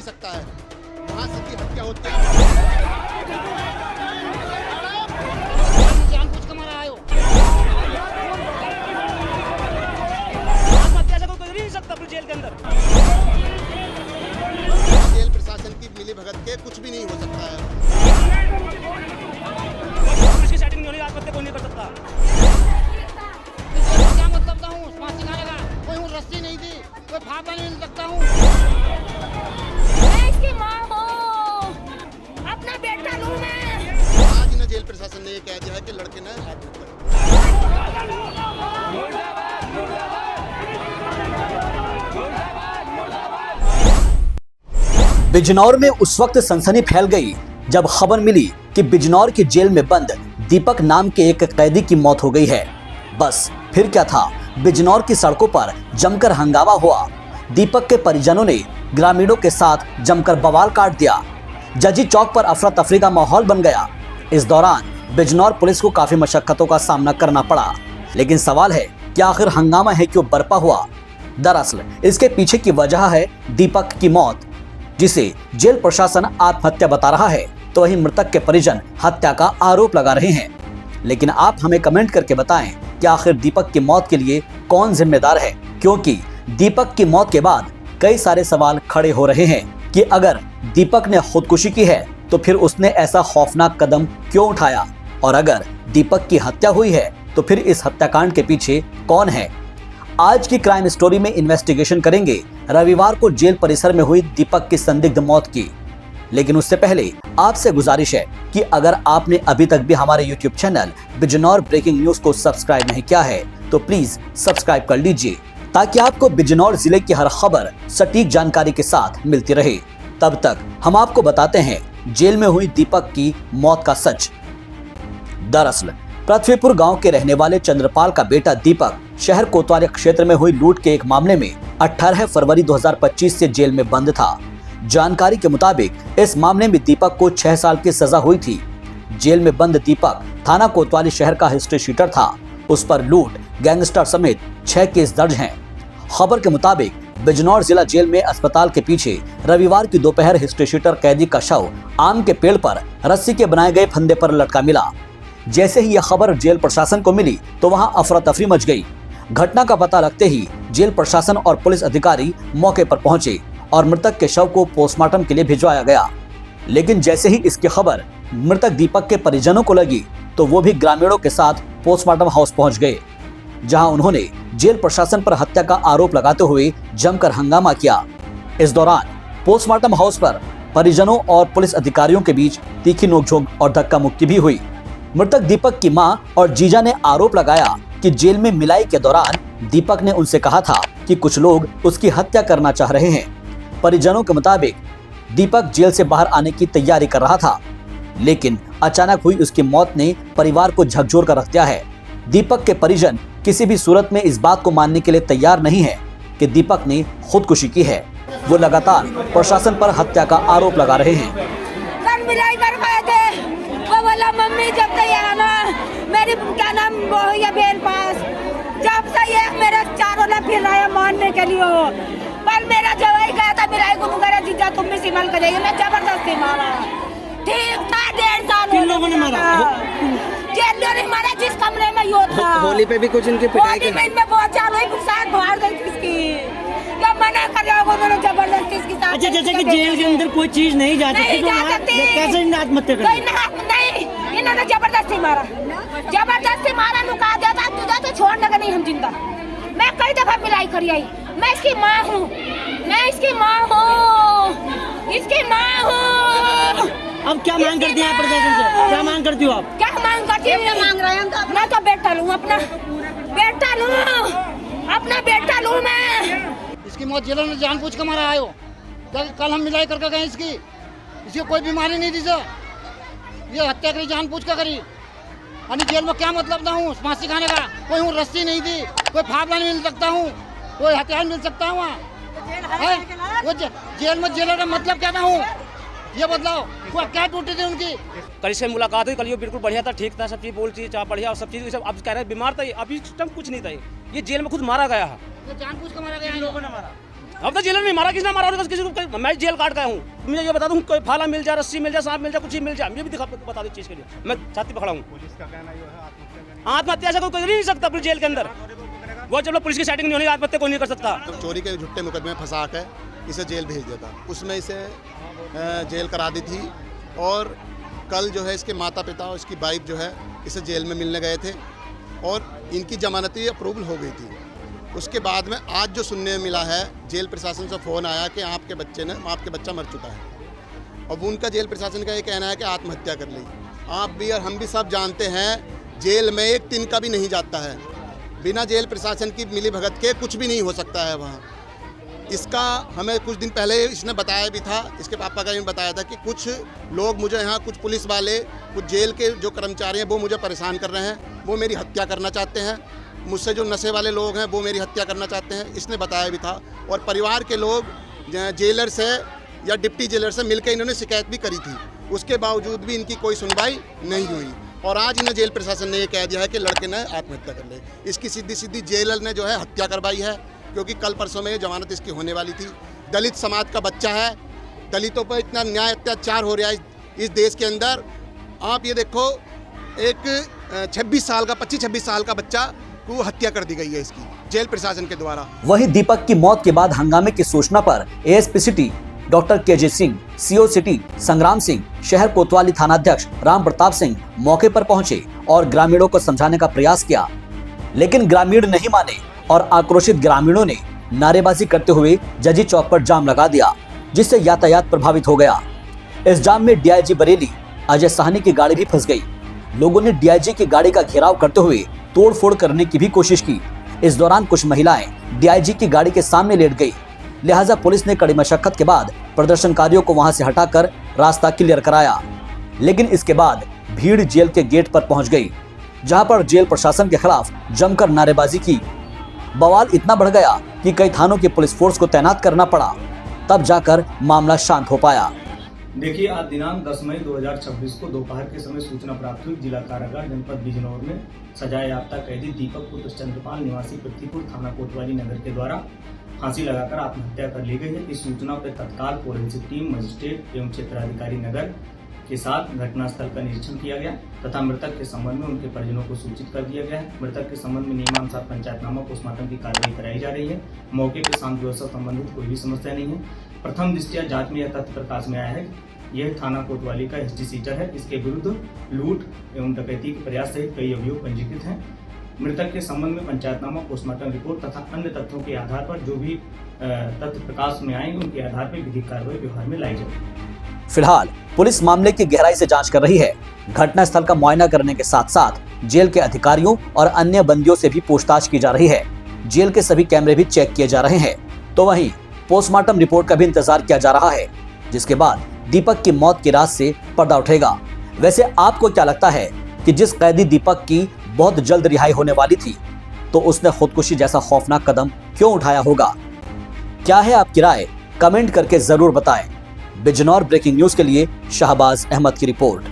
नहीं सकता है। वहाँ सबकी हत्या होती है। जानबूझ के मारा आयो। आत्महत्या से कोई कर ही नहीं सकता अपनी जेल के अंदर। जेल प्रशासन की मिली भगत के कुछ भी नहीं हो सकता है। पुलिस की सेटिंग नहीं होनी, आत्महत्या कोई नहीं कर सकता। क्या मतलब का हूँ फांसी खाने का? कोई हूँ रस्सी नहीं दी, कोई फांसा नहीं मिल सकता हूँ। मैं इसकी माँ हूँ, अपना बेटा लूँ मैं। आज न जेल प्रशासन ने ये कह दिया है कि लड़के ने आत्महत्या की। बिजनौर में उस वक्त सनसनी फैल गई जब खबर मिली कि बिजनौर की जेल में बंद दीपक नाम के एक कैदी की मौत हो गई है। बस फिर क्या था, बिजनौर की सड़कों पर जमकर हंगामा हुआ। दीपक के परिजनों ने ग्रामीणों के साथ जमकर बवाल काट दिया। जजी चौक पर अफरा तफरी का माहौल बन गया। इस दौरान बिजनौर पुलिस को काफी मशक्कतों का सामना करना पड़ा। लेकिन सवाल है कि आखिर हंगामा है क्यों बरपा हुआ? दरअसल इसके पीछे की वजह है दीपक की मौत, जिसे जेल प्रशासन आत्महत्या बता रहा है, तो वहीं मृतक के परिजन हत्या का आरोप लगा रहे हैं। लेकिन आप हमें कमेंट करके बताएं कि आखिर दीपक की मौत के लिए कौन जिम्मेदार है, क्योंकि दीपक की मौत के बाद कई सारे सवाल खड़े हो रहे हैं कि अगर दीपक ने खुदकुशी की है तो फिर उसने ऐसा खौफनाक कदम क्यों उठाया, और अगर दीपक की हत्या हुई है तो फिर इस हत्याकांड के पीछे कौन है। आज की क्राइम स्टोरी में इन्वेस्टिगेशन करेंगे रविवार को जेल परिसर में हुई दीपक की संदिग्ध मौत की। लेकिन उससे पहले आपसे गुजारिश है कि अगर आपने अभी तक भी हमारे YouTube channel Bijnor breaking news को सब्सक्राइब नहीं किया है तो प्लीज सब्सक्राइब कर लीजिए, ताकि आपको बिजनौर जिले की हर खबर सटीक जानकारी के साथ मिलती रहे। तब तक हम आपको बताते हैं जेल में हुई दीपक की मौत का सच। दरअसल पृथ्वीपुर गांव के रहने वाले चंद्रपाल का बेटा दीपक शहर कोतवाली क्षेत्र में हुई लूट के एक मामले में 18 फरवरी 2025 से जेल में बंद था। जानकारी के मुताबिक इस मामले में दीपक को 6 साल की सजा हुई थी। जेल में बंद दीपक थाना कोतवाली शहर का हिस्ट्री शीटर था। उस पर लूट, गैंगस्टर समेत 6 केस दर्ज हैं। खबर के मुताबिक बिजनौर जिला जेल में अस्पताल के पीछे रविवार की दोपहर हिस्ट्री शीटर कैदी का शव आम के पेड़ पर रस्सी के बनाए गए फंदे पर लटका मिला। जैसे ही यह खबर जेल प्रशासन को मिली तो वहां अफरा तफरी मच गई। घटना का पता लगते ही जेल प्रशासन और पुलिस अधिकारी मौके पर पहुंचे और मृतक के शव को पोस्टमार्टम के लिए भिजवाया गया। लेकिन जैसे ही इसकी खबर मृतक दीपक के परिजनों को लगी तो वो भी ग्रामीणों के साथ पोस्टमार्टम हाउस पहुंच गए, जहां उन्होंने जेल प्रशासन पर हत्या का आरोप लगाते हुए जमकर हंगामा किया। इस दौरान पोस्टमार्टम हाउस पर परिजनों और पुलिस अधिकारियों के बीच तीखी नोकझोंक और धक्का मुक्की भी हुई। मृतक दीपक की मां और जीजा ने आरोप लगाया कि जेल में मिलाई के दौरान दीपक ने उनसे कहा था कि कुछ लोग उसकी हत्या करना चाह रहे हैं। परिजनों के मुताबिक दीपक जेल से बाहर आने की तैयारी कर रहा था, लेकिन अचानक हुई उसकी मौत ने परिवार को झकझोर कर रख दिया है। दीपक के परिजन किसी भी सूरत में इस बात को मानने के लिए तैयार नहीं है कि दीपक ने खुदकुशी की है। वो लगातार प्रशासन पर हत्या का आरोप लगा रहे हैं। बोला मम्मी जब तक आना मेरी क्या नाम वो है बेल पास, जब से ये मेरे चारों ने फिर रहा मारने के लिए, पर मेरा जवाई गया था मेरा गुरु करे जीजा तुम भी सिमल कर जाइए, मैं जबरदस्ती मारा। ठीक था 1.5 साल किन लोगों ने मारा? जेल ने मारा जिस कमरे में यो था। होली पे भी कुछ इनकी पिटाई की में बहुत चालू है, शायद बाहर गई थी इसकी, जब मना कर रहा वो मैंने जबरदस्ती इसकी साथ। अच्छा, जैसे कि जेल के अंदर कोई चीज नहीं जा सकती तो कैसे आत्महत्या कर? नहीं, इन्होंने जबरदस्ती मारा, नुका दिया था तुझे तो छोड़ने का नहीं हम जिंदा। मैं कई दफा मिलाई करी आई, मैं इसकी माँ हूँ, इसकी माँ हूँ। अब क्या मांग करती हैं प्रशासन से? क्या मांग करती हो आप? क्या मांग करती हूँ? मांग रहे हैं मैं तो बेटा लूँ, अपना बेटा लूँ मैं। इसकी मौत जेलों ने जानबूझ के मारा आयो। कल हम मिलाई करके गए इसकी कोई बीमारी नहीं थी सर, ये हत्या करी जानबूझ कर करी। अनि जेल में क्या मतलब ना हूँ फांसी खाने का? कोई हूँ रस्सी नहीं थी, कोई फाफला नहीं मिल सकता हूँ, कोई हथियार मिल सकता है वहाँ? वो जेल में जेलर का मतलब क्या ना हूँ ये बदलाव? वो क्या टूटी थी उनकी? कल से मुलाकात हुई, कल ये बिल्कुल बढ़िया था, ठीक था, सब चीज बोलती चाह बढ़िया और सब चीज। अब कह रहे बीमार था, अभी इस टाइम कुछ नहीं था। ये जेल में खुद मारा गया है। जानबूझ के मारा गया, लोगों ने मारा। अब तो जेलर नहीं मारा, किसने मारा और किसी को, मैं जेल काट गया हूँ। मुझे ये बता दूँ, कोई फाला मिल जाए, रस्सी मिल जाए, सांप मिल जाए, कुछ ही मिल जाए, मुझे भी बता दो चीज़ के लिए, मैं छाती पकड़ा हूँ। पुलिस का कहना ये है आत्महत्या से कोई कर नहीं सकता अपनी जेल के अंदर, वो जब पुलिस की सेटिंग नहीं होनी, आत्महत्या कोई नहीं कर सकता। तो चोरी के झूठे मुकदमे फंसा के इसे जेल भेज देता, उसमें इसे जेल करा दी थी। और कल जो है इसके माता पिता और इसकी वाइफ जो है इसे जेल में मिलने गए थे और इनकी जमानती अप्रूवल हो गई थी। उसके बाद में आज जो सुनने में मिला है, जेल प्रशासन से फ़ोन आया कि आपके बच्चा मर चुका है। अब उनका जेल प्रशासन का ये कहना है कि आत्महत्या कर ली। आप भी और हम भी सब जानते हैं जेल में एक तिनका भी नहीं जाता है, बिना जेल प्रशासन की मिली भगत के कुछ भी नहीं हो सकता है वहाँ। इसका हमें कुछ दिन पहले इसने बताया भी था, इसके पापा का भी बताया था कि कुछ लोग मुझे यहाँ, कुछ पुलिस वाले, कुछ जेल के जो कर्मचारी हैं वो मुझे परेशान कर रहे हैं, वो मेरी हत्या करना चाहते हैं, मुझसे जो नशे वाले लोग हैं वो मेरी हत्या करना चाहते हैं, इसने बताया भी था। और परिवार के लोग जेलर से या डिप्टी जेलर से मिलकर इन्होंने शिकायत भी करी थी, उसके बावजूद भी इनकी कोई सुनवाई नहीं हुई। और आज इन्हें जेल प्रशासन ने ये कह दिया है कि लड़के ने आत्महत्या कर ले। इसकी सीधी जेलर ने जो है हत्या करवाई है, क्योंकि कल परसों में जमानत इसकी होने वाली थी। दलित समाज का बच्चा है, दलितों पर इतना न्याय अत्याचार हो रहा है इस देश के अंदर। आप ये देखो, एक 25-26 साल का बच्चा को हत्या कर दी गई है इसकी जेल प्रशासन के द्वारा। वहीं दीपक की मौत के बाद हंगामे की सूचना पर ASP city doctor KJ Singh, CO city Sangram Singh, शहर कोतवाली थानाध्यक्ष राम प्रताप सिंह मौके पर पहुंचे और ग्रामीणों को समझाने का प्रयास किया, लेकिन ग्रामीण नहीं माने और आक्रोशित ग्रामीणों ने नारेबाजी करते हुए जजी चौक पर जाम लगा दिया, जिससे यातायात प्रभावित हो गया। इस जाम में डीआईजी बरेली अजय साहनी की गाड़ी भी फंस गई। लोगों ने डीआईजी की गाड़ी का घेराव करते हुए तोड़फोड़ करने की भी कोशिश की। इस दौरान कुछ महिलाएं डीआईजी की गाड़ी के सामने लेट गई, लिहाजा पुलिस ने कड़ी मशक्कत के बाद प्रदर्शनकारियों को वहां से हटाकर रास्ता क्लियर कराया। लेकिन इसके बाद भीड़ जेल के गेट पर पहुंच गई, जहां पर जेल प्रशासन के खिलाफ जमकर नारेबाजी की। बवाल इतना बढ़ गया कि कई थानों की पुलिस फोर्स को तैनात करना पड़ा, तब जाकर मामला शांत हो पाया। देखिए, आज दिनांक 10 मई 2026 को दोपहर के समय सूचना प्राप्त हुई जिला कारागार जनपद बिजनौर में सजा याफ्ता कैदी दीपक पुत्र चंद्रपाल निवासी पृथ्वीपुर थाना कोतवाली नगर के द्वारा फांसी लगाकर आत्महत्या कर ली गई है। इस सूचना पर तत्काल फोरेंसिक टीम, मजिस्ट्रेट एवं क्षेत्राधिकारी नगर के साथ घटनास्थल का निरीक्षण किया गया तथा मृतक के संबंध में उनके परिजनों को सूचित कर दिया गया है। मृतक के संबंध में नियमानुसार पंचायतनामा पोस्टमार्टम की कार्रवाई कराई जा रही है। मौके पर शांति व्यवस्था संबंधित कोई भी समस्या नहीं है। प्रथम दृष्टया जांच में यह तथ्य प्रकाश में आया है, यह थाना कोतवाली का एसटी सीटर है। इसके विरुद्ध लूट एवं डकैती के प्रयास सहित कई अभियोग पंजीकृत हैं। मृतक के संबंध में पंचायतनामा, पोस्टमार्टम रिपोर्ट तथा अन्य तथ्यों के आधार पर जो भी तथ्य प्रकाश में आएंगे उनके आधार पर विधिक कार्रवाई व्यवहार में लाई जाएगी। फिलहाल पुलिस मामले की गहराई से जांच कर रही है। घटनास्थल का मुआयना करने के साथ साथ जेल के अधिकारियों और अन्य बंदियों से भी पूछताछ की जा रही है। जेल के सभी कैमरे भी चेक किए जा रहे हैं। तो वहीं पोस्टमार्टम रिपोर्ट का भी इंतजार किया जा रहा है, जिसके बाद दीपक की मौत के राज से पर्दा उठेगा। वैसे आपको क्या लगता है कि जिस कैदी दीपक की बहुत जल्द रिहाई होने वाली थी, तो उसने खुदकुशी जैसा खौफनाक कदम क्यों उठाया होगा? क्या है आपकी राय? कमेंट करके जरूर बताएं। बिजनौर ब्रेकिंग न्यूज के लिए शाहबाज अहमद की रिपोर्ट।